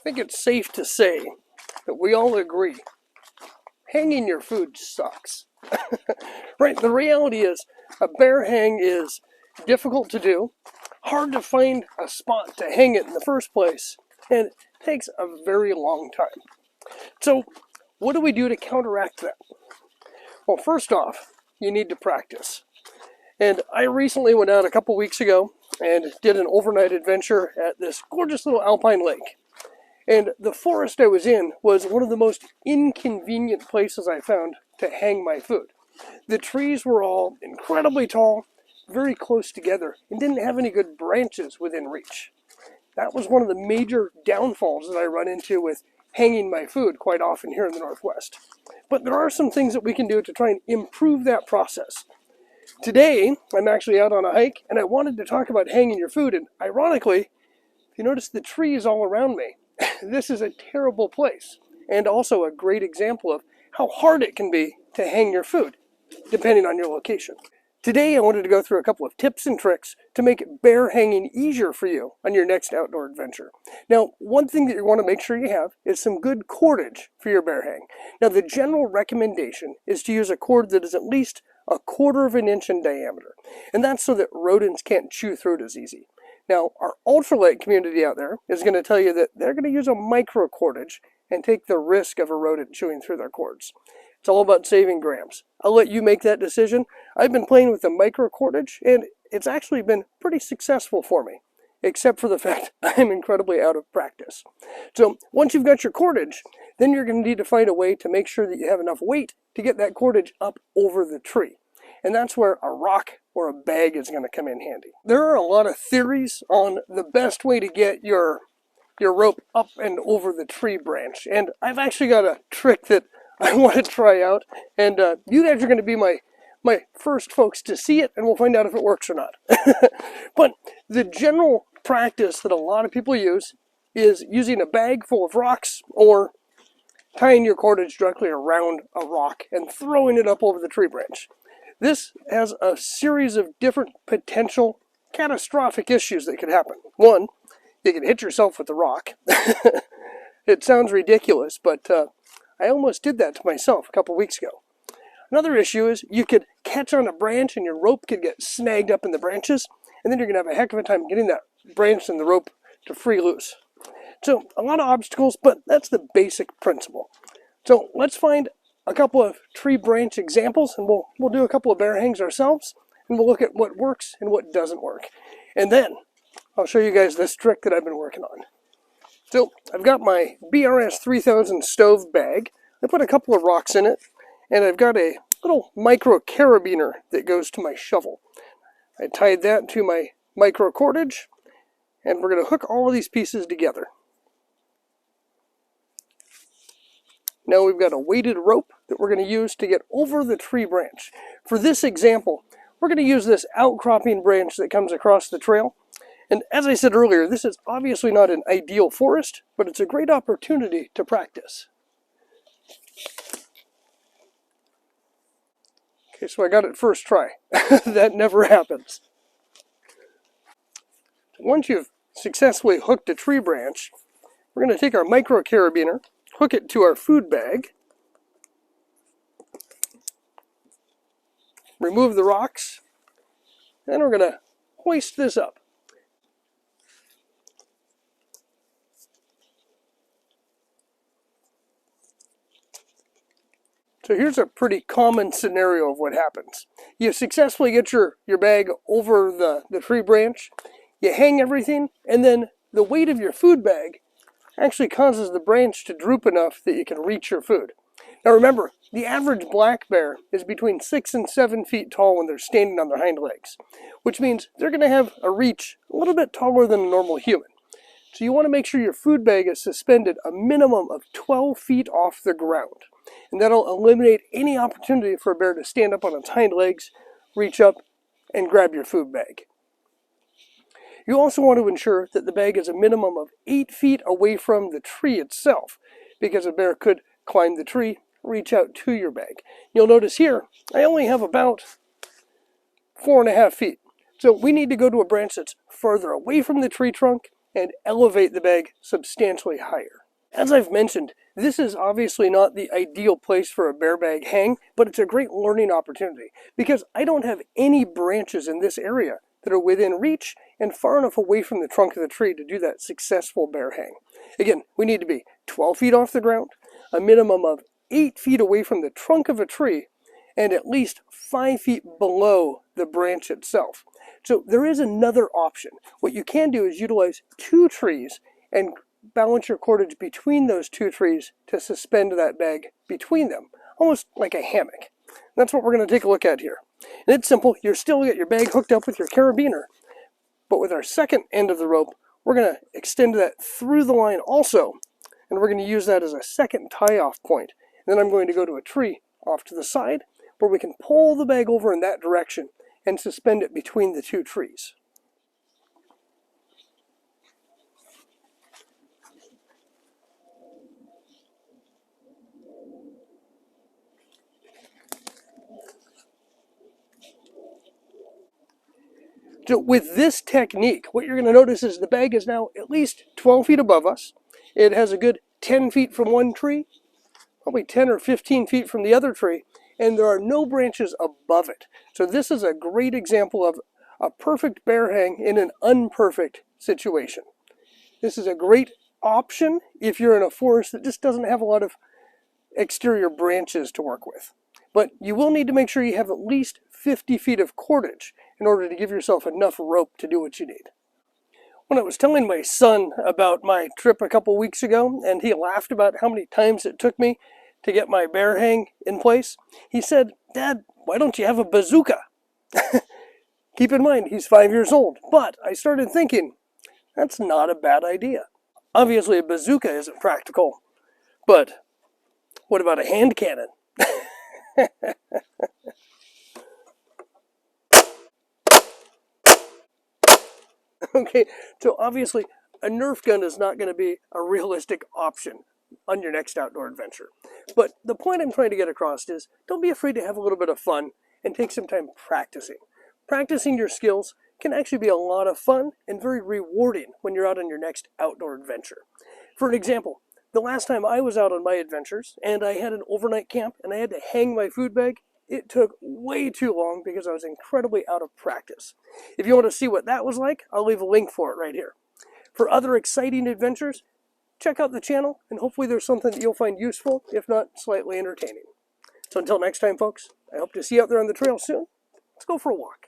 think it's safe to say that we all agree hanging your food sucks. Right? The reality is a bear hang is difficult to do, hard to find a spot to hang it in the first place, and it takes a very long time. So what do we do to counteract that? Well, first off, you need to practice. And I recently went out a couple weeks ago and did an overnight adventure at this gorgeous little alpine lake. And the forest I was in was one of the most inconvenient places I found to hang my food. The trees were all incredibly tall, very close together, and didn't have any good branches within reach. That was one of the major downfalls that I run into with hanging my food quite often here in the Northwest. But there are some things that we can do to try and improve that process. Today, I'm actually out on a hike, and I wanted to talk about hanging your food, and ironically, if you notice the trees all around me, this is a terrible place, and also a great example of how hard it can be to hang your food, depending on your location. Today, I wanted to go through a couple of tips and tricks to make bear hanging easier for you on your next outdoor adventure. Now, one thing that you want to make sure you have is some good cordage for your bear hang. Now, the general recommendation is to use a cord that is at least 1/4 of an inch in diameter, and that's so that rodents can't chew through it as easy. Now, our ultralight community out there is going to tell you that they're going to use a micro cordage and take the risk of a rodent chewing through their cords. It's all about saving grams. I'll let you make that decision. I've been playing with the micro cordage, and it's actually been pretty successful for me, except for the fact I'm incredibly out of practice. So once you've got your cordage, then you're going to need to find a way to make sure that you have enough weight to get that cordage up over the tree. And that's where a rock or a bag is going to come in handy. There are a lot of theories on the best way to get your rope up and over the tree branch. And I've actually got a trick that I want to try out. And you guys are going to be my first folks to see it, and we'll find out if it works or not. But the general practice that a lot of people use is using a bag full of rocks or tying your cordage directly around a rock and throwing it up over the tree branch. This has a series of different potential catastrophic issues that could happen. One, you can hit yourself with the rock. It sounds ridiculous, but I almost did that to myself a couple weeks ago. Another issue is you could catch on a branch and your rope could get snagged up in the branches, and then you're going to have a heck of a time getting that branch and the rope to free loose. So a lot of obstacles, but that's the basic principle. So let's find a couple of tree branch examples, and we'll do a couple of bear hangs ourselves, and we'll look at what works and what doesn't work. And then I'll show you guys this trick that I've been working on. So I've got my BRS 3000 stove bag. I put a couple of rocks in it, and I've got a little micro carabiner that goes to my shovel. I tied that to my micro cordage, and we're going to hook all of these pieces together. Now we've got a weighted rope that we're going to use to get over the tree branch. For this example, we're going to use this outcropping branch that comes across the trail. And as I said earlier, this is obviously not an ideal forest, but it's a great opportunity to practice. Okay, so I got it first try. That never happens. Once you've successfully hooked a tree branch, we're going to take our micro carabiner, hook it to our food bag, remove the rocks, and we're going to hoist this up. So here's a pretty common scenario of what happens. You successfully get your bag over the tree branch, you hang everything, and then the weight of your food bag actually causes the branch to droop enough that you can reach your food. Now remember, the average black bear is between 6 and 7 feet tall when they're standing on their hind legs, which means they're going to have a reach a little bit taller than a normal human. So you want to make sure your food bag is suspended a minimum of 12 feet off the ground. And that'll eliminate any opportunity for a bear to stand up on its hind legs, reach up, and grab your food bag. You also want to ensure that the bag is a minimum of 8 feet away from the tree itself, because a bear could climb the tree, reach out to your bag. You'll notice here, I only have about 4.5 feet. So we need to go to a branch that's further away from the tree trunk and elevate the bag substantially higher. As I've mentioned, this is obviously not the ideal place for a bear bag hang, but it's a great learning opportunity because I don't have any branches in this area that are within reach and far enough away from the trunk of the tree to do that successful bear hang. Again, we need to be 12 feet off the ground, a minimum of 8 feet away from the trunk of a tree, and at least 5 feet below the branch itself. So there is another option. What you can do is utilize 2 trees and balance your cordage between those 2 trees to suspend that bag between them, almost like a hammock. That's what we're going to take a look at here. And it's simple. You're still get your bag hooked up with your carabiner, but with our second end of the rope, we're going to extend that through the line also, and we're going to use that as a second tie-off point. And then I'm going to go to a tree off to the side where we can pull the bag over in that direction and suspend it between the 2 trees. So with this technique, what you're going to notice is the bag is now at least 12 feet above us. It has a good 10 feet from one tree, probably 10 or 15 feet from the other tree, and there are no branches above it. So this is a great example of a perfect bear hang in an unperfect situation. This is a great option if you're in a forest that just doesn't have a lot of exterior branches to work with. But you will need to make sure you have at least 50 feet of cordage in order to give yourself enough rope to do what you need. When I was telling my son about my trip a couple weeks ago, and he laughed about how many times it took me to get my bear hang in place, he said, "Dad, why don't you have a bazooka?" Keep in mind, he's 5 years old, but I started thinking, that's not a bad idea. Obviously, a bazooka isn't practical, but what about a hand cannon? Okay, so obviously a Nerf gun is not going to be a realistic option on your next outdoor adventure. But the point I'm trying to get across is don't be afraid to have a little bit of fun and take some time practicing. Practicing your skills can actually be a lot of fun and very rewarding when you're out on your next outdoor adventure. For an example, the last time I was out on my adventures and I had an overnight camp and I had to hang my food bag, it took way too long because I was incredibly out of practice. If you want to see what that was like, I'll leave a link for it right here. For other exciting adventures, check out the channel and hopefully there's something that you'll find useful, if not slightly entertaining. So until next time, folks, I hope to see you out there on the trail soon. Let's go for a walk.